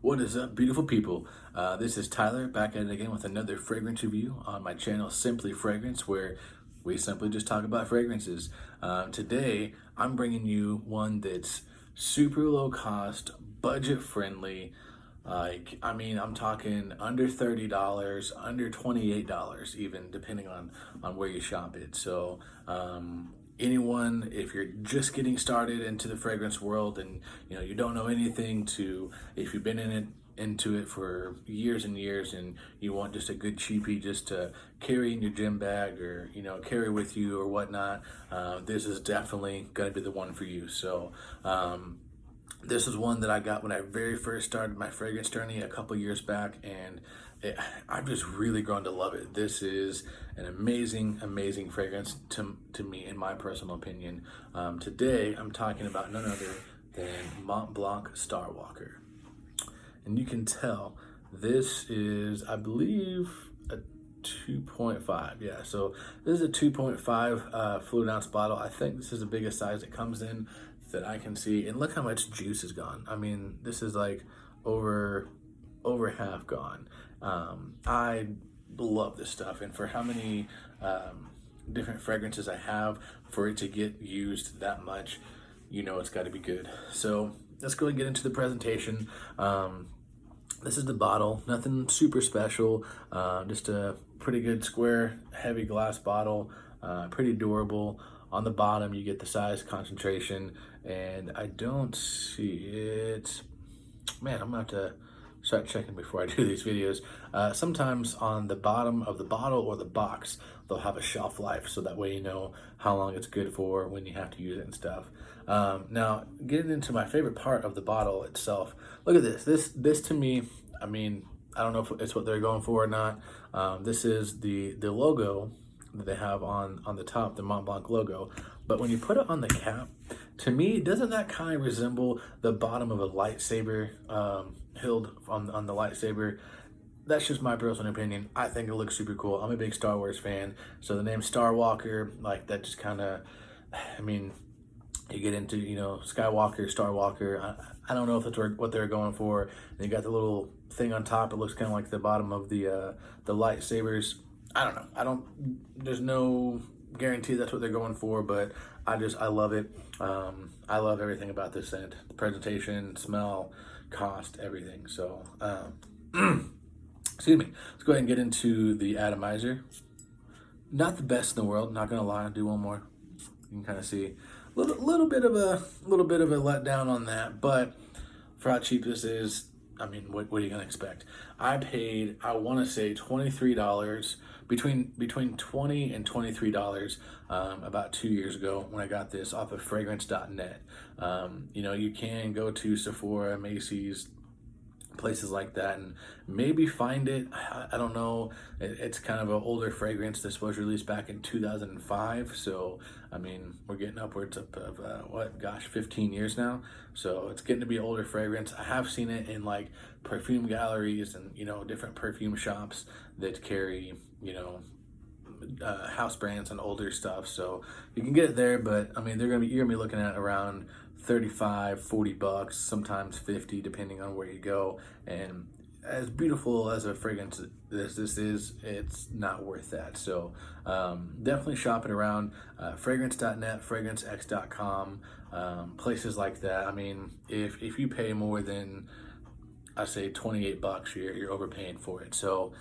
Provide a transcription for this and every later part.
What is up, beautiful people? This is Tyler back at it again with another fragrance review on my channel, Simply Fragrance, where we simply just talk about fragrances. Today, I'm bringing you one that's super low cost, budget friendly. I'm talking under $30, under $28, even depending on where you shop it. So, anyone, if you're just getting started into the fragrance world and you don't know anything, to if you've been into it for years and years and you want just a good cheapie just to carry in your gym bag or carry with you or whatnot, this is definitely going to be the one for you. So this is one that I got when I very first started my fragrance journey a couple years back, and I've just really grown to love it. This is an amazing fragrance to me, in my personal opinion. Today, I'm talking about none other than Mont Blanc Starwalker. And you can tell this is, I believe, a 2.5. Yeah, so this is a 2.5 fluid ounce bottle. I think this is the biggest size it comes in that I can see. And look how much juice is gone. I mean, this is like over half gone. I love this stuff, and for how many different fragrances I have, for it to get used that much, it's got to be good. So let's go and get into the presentation. This is the bottle, nothing super special, just a pretty good square, heavy glass bottle, pretty durable. On the bottom, you get the size, concentration, and I don't see it. Man, I'm gonna have to start checking before I do these videos. Sometimes on the bottom of the bottle or the box, they'll have a shelf life, so that way you know how long it's good for when you have to use it and stuff. Now, getting into my favorite part of the bottle itself, look at this. This to me, I mean, I don't know if it's what they're going for or not. This is the logo that they have on the top, the Mont Blanc logo. But when you put it on the cap, to me, doesn't that kind of resemble the bottom of a lightsaber, hilt on the lightsaber? That's just my personal opinion. I think it looks super cool. I'm a big Star Wars fan, so the name Starwalker, like, that just kind of, I mean, you get into, Skywalker, Starwalker. I don't know if that's what they're going for. And you got the little thing on top. It looks kind of like the bottom of the lightsabers. I don't know. There's no guarantee that's what they're going for, but I love it. I love everything about this scent. The presentation, smell, cost, everything. So, excuse me. Let's go ahead and get into the Atomizer. Not the best in the world, not gonna lie. I'll do one more. You can kind of see a little bit of a letdown on that, but for how cheap this is, I mean, what are you gonna expect? I paid, I want to say, $23, between $20 and $23, about 2 years ago when I got this off of fragrance.net. You can go to Sephora, Macy's, places like that, and maybe find it. I don't know. It's kind of an older fragrance. This was released back in 2005, so I mean, we're getting upwards of 15 years now, so it's getting to be an older fragrance. I have seen it in like perfume galleries and different perfume shops that carry house brands and older stuff, so you can get it there. But I mean, you're gonna be looking at around 35, 40 bucks, sometimes 50, depending on where you go. And as beautiful as a fragrance this is, it's not worth that. So definitely shop it around fragrance.net, fragrancex.com, places like that. I mean, if you pay more than, I say, 28 bucks, you're overpaying for it. So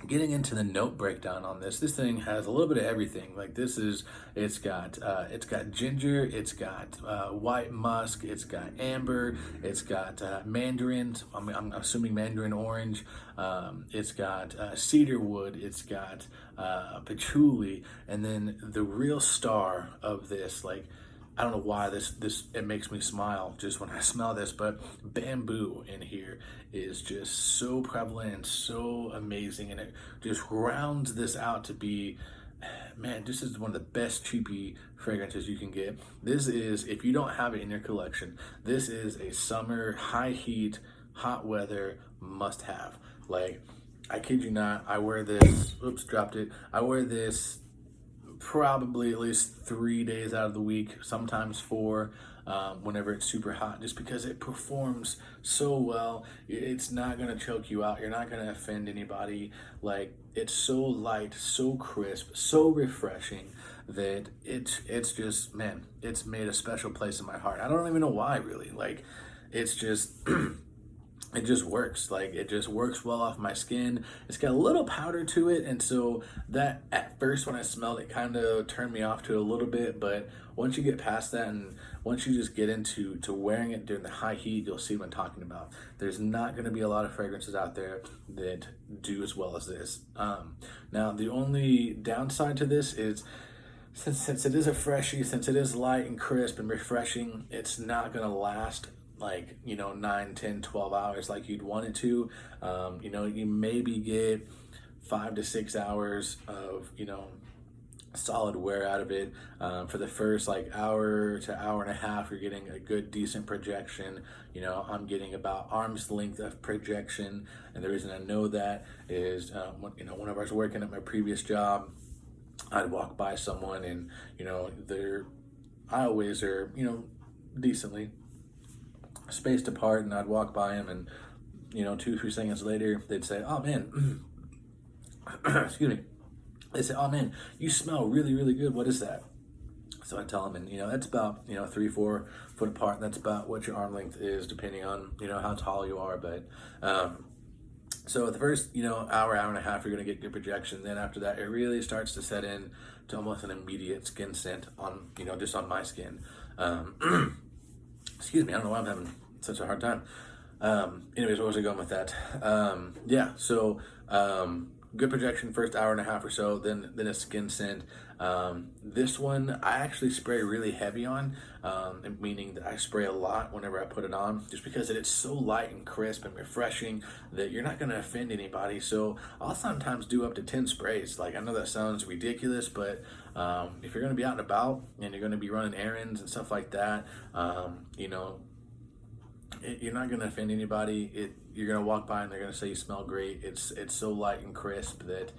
getting into the note breakdown on this thing has a little bit of everything. Like, it's got ginger, it's got white musk, it's got amber, it's got mandarin. I'm assuming mandarin orange. It's got cedar wood, it's got patchouli, and then the real star of this, like, I don't know why it makes me smile just when I smell this, but bamboo in here is just so prevalent and so amazing, and it just rounds this out to be, man, this is one of the best cheapy fragrances you can get. This is, if you don't have it in your collection, this is a summer, high heat, hot weather must have. Like, I kid you not, I wear this, oops, dropped it. I wear this probably at least 3 days out of the week, sometimes 4. whenever it's super hot, just because it performs so well. It's not going to choke you out. You're not going to offend anybody. Like, it's so light, so crisp, so refreshing that it's just, man, it's made a special place in my heart. I don't even know why, really. Like, it's just it just works. Like, it just works well off my skin. It's got a little powder to it, and so that at first when I smelled it kind of turned me off to it a little bit. But once you get past that, and once you just get into wearing it during the high heat, you'll see what I'm talking about. There's not going to be a lot of fragrances out there that do as well as this. Now the only downside to this is, since it is a freshie, since it is light and crisp and refreshing, it's not going to last like, 9, 10, 12 hours like you'd want it to. You maybe get 5 to 6 hours of, solid wear out of it. For the first like hour to hour and a half, you're getting a good decent projection. I'm getting about arm's length of projection, and the reason I know that is whenever I was working at my previous job, I'd walk by someone, and they're I always are decently spaced apart, and I'd walk by them, and 2 3 seconds later they'd say, "Oh man," excuse me, they say, "Oh man, you smell really really good. What is that?" So I tell them, and that's about 3 4 foot apart, and that's about what your arm length is, depending on how tall you are. But so the first hour and a half, you're going to get good projection. Then after that, it really starts to set in to almost an immediate skin scent on just on my skin. Excuse me, I don't know why I'm having such a hard time. Anyways, where was I going with that? Yeah, so good projection first hour and a half or so, then a skin scent. This one I actually spray really heavy on, meaning that I spray a lot whenever I put it on, just because it's so light and crisp and refreshing that you're not going to offend anybody. So I'll sometimes do up to 10 sprays. Like, I know that sounds ridiculous, but if you're going to be out and about and you're going to be running errands and stuff like that, you're not going to offend anybody. You're going to walk by and they're going to say you smell great. It's so light and crisp that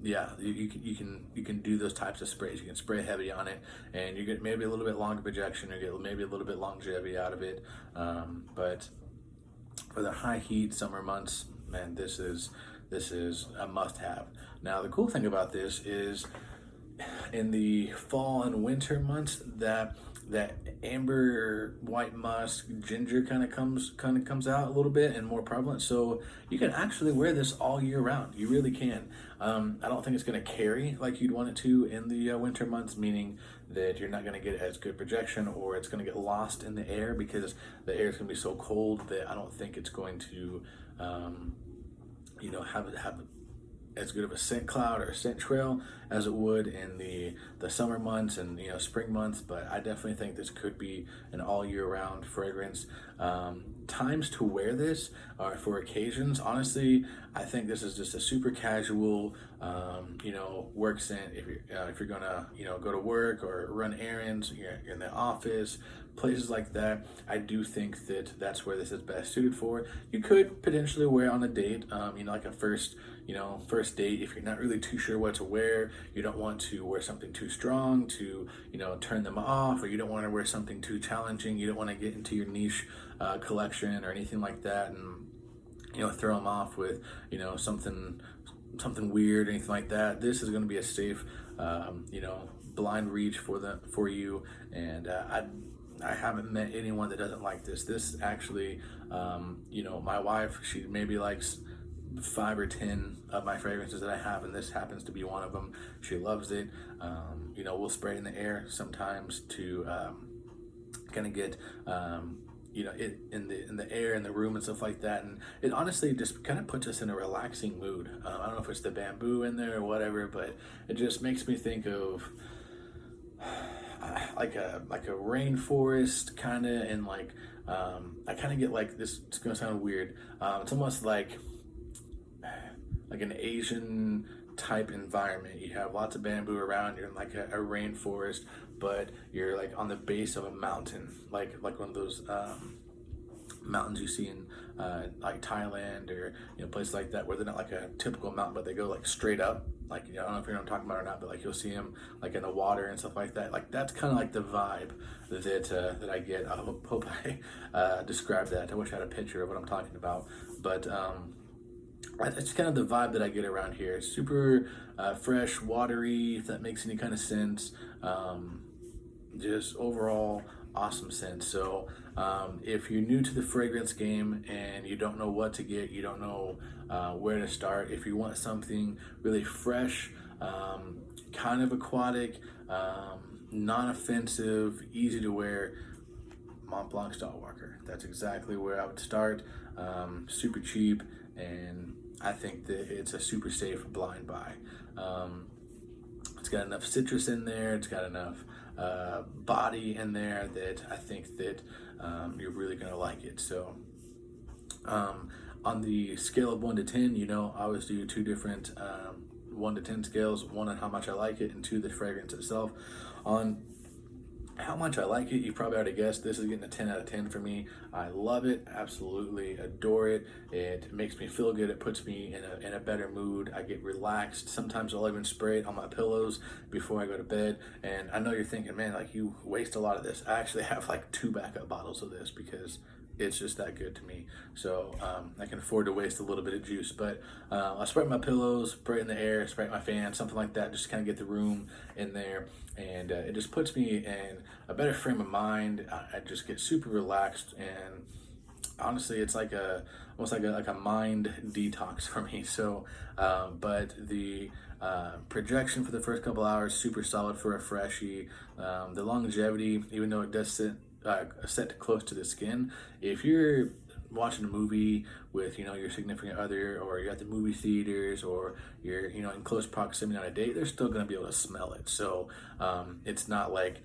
yeah, you can do those types of sprays. You can spray heavy on it, and you get maybe a little bit longer projection, or get maybe a little bit longevity out of it. But for the high heat summer months, man, this is a must-have. Now the cool thing about this is, in the fall and winter months, that amber, white musk, ginger kind of comes out a little bit and more prevalent. So you can actually wear this all year round. You really can. I don't think it's going to carry like you'd want it to in the winter months, meaning that you're not going to get as good projection, or it's going to get lost in the air because the air is going to be so cold that I don't think it's going to have as good of a scent cloud or a scent trail as it would in the summer months and spring months. But I definitely think this could be an all year round fragrance. Times to wear this are for occasions. Honestly, I think this is just a super casual work scent. If you're gonna go to work or run errands, you're in the office, places like that, I do think that that's where this is best suited for. You could potentially wear on a date, like a first date, if you're not really too sure what to wear. You don't want to wear something too strong to turn them off, or you don't want to wear something too challenging. You don't want to get into your niche collection or anything like that, and throw them off with something weird or anything like that. This is going to be a safe blind reach for you, and I haven't met anyone that doesn't like this. This actually, my wife, she maybe likes 5 or 10 of my fragrances that I have, and this happens to be one of them. She loves it. We'll spray it in the air sometimes to kind of get it in the air in the room and stuff like that, and it honestly just kind of puts us in a relaxing mood. I don't know if it's the bamboo in there or whatever, but it just makes me think of like a rainforest kind of, and like I kind of get like this. It's gonna sound weird. It's almost like an Asian type environment. You have lots of bamboo around. You're in like a rainforest, but you're like on the base of a mountain, like one of those mountains you see in like Thailand or places like that, where they're not like a typical mountain, but they go like straight up. Like, I don't know if you know what I'm talking about or not, but like you'll see them like in the water and stuff like that. Like that's kind of like the vibe that I get. I hope I described that. I wish I had a picture of what I'm talking about, but it's kind of the vibe that I get around here. Super fresh, watery, if that makes any kind of sense. Just overall awesome scent. So if you're new to the fragrance game and you don't know what to get, you don't know where to start, if you want something really fresh, kind of aquatic, non-offensive, easy to wear, Mont Blanc Starwalker. That's exactly where I would start. Super cheap, and I think that it's a super safe blind buy. It's got enough citrus in there. It's got enough body in there that I think that you're really gonna like it. So on the scale of 1 to 10, I always do 2 different 1 to 10 scales. 1 on how much I like it, and 2 the fragrance itself. On how much I like it, you probably already guessed, this is getting a 10 out of 10 for me. I love it, absolutely adore it. It makes me feel good. It puts me in a better mood. I get relaxed. Sometimes I'll even spray it on my pillows before I go to bed. And I know you're thinking, man, like you waste a lot of this. I actually have like 2 backup bottles of this because it's just that good to me. So I can afford to waste a little bit of juice, but I spray my pillows, spray it in the air, spray my fan, something like that, just to kind of get the room in there. And it just puts me in a better frame of mind. I just get super relaxed, and honestly, it's like almost like a mind detox for me. So, but the projection for the first couple hours, super solid for a freshie. The longevity, even though it does sit set close to the skin, if you're watching a movie with your significant other, or you're at the movie theaters, or you're in close proximity on a date, they're still going to be able to smell it. So it's not like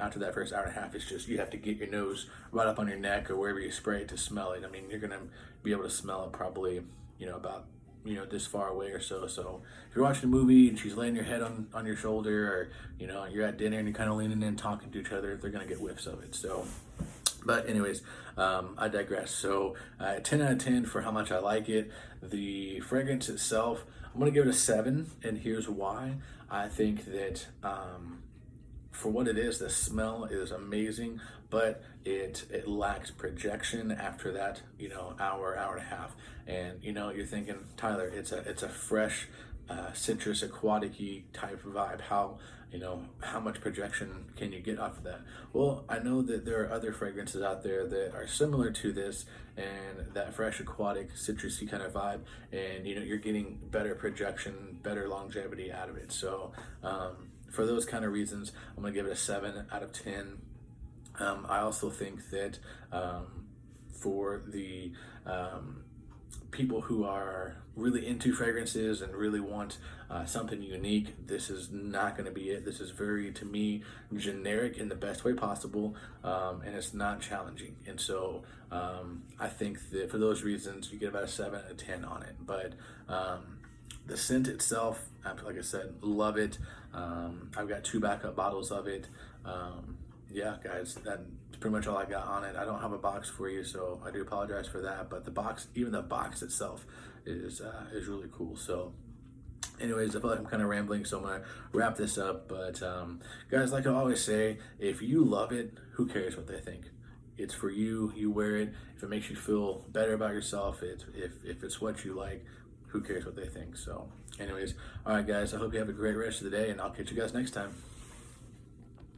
after that first hour and a half, it's just you have to get your nose right up on your neck or wherever you spray it to smell it. I mean, you're going to be able to smell it probably about this far away or so. So if you're watching a movie and she's laying your head on your shoulder, or you're at dinner and you're kind of leaning in talking to each other, they're going to get whiffs of it. So but anyways, I digress. So 10 out of 10 for how much I like it. The fragrance itself, I'm going to give it a 7, and here's why. I think that for what it is, the smell is amazing, but it lacks projection after that hour and a half. And you're thinking, Tyler, it's a fresh citrus aquatic-y type vibe. How much projection can you get off of that? Well, I know that there are other fragrances out there that are similar to this, and that fresh aquatic citrusy kind of vibe, and you're getting better projection, better longevity out of it. So for those kind of reasons, I'm gonna give it a 7 out of 10. I also think that for the people who are really into fragrances and really want something unique, this is not going to be it. This is very, to me, generic in the best way possible, and it's not challenging. And so I think that for those reasons, you get about a 7 out of 10 on it. But the scent itself, like I said, love it. I've got 2 backup bottles of it. Yeah, guys, that's pretty much all I got on it. I don't have a box for you, so I do apologize for that. But the box, even the box itself, is really cool. So anyways, I feel like I'm kind of rambling, so I'm gonna wrap this up. But guys, like I always say, if you love it, who cares what they think? It's for you. You wear it. If it makes you feel better about yourself, if it's what you like, who cares what they think? So anyways, all right, guys, I hope you have a great rest of the day, and I'll catch you guys next time.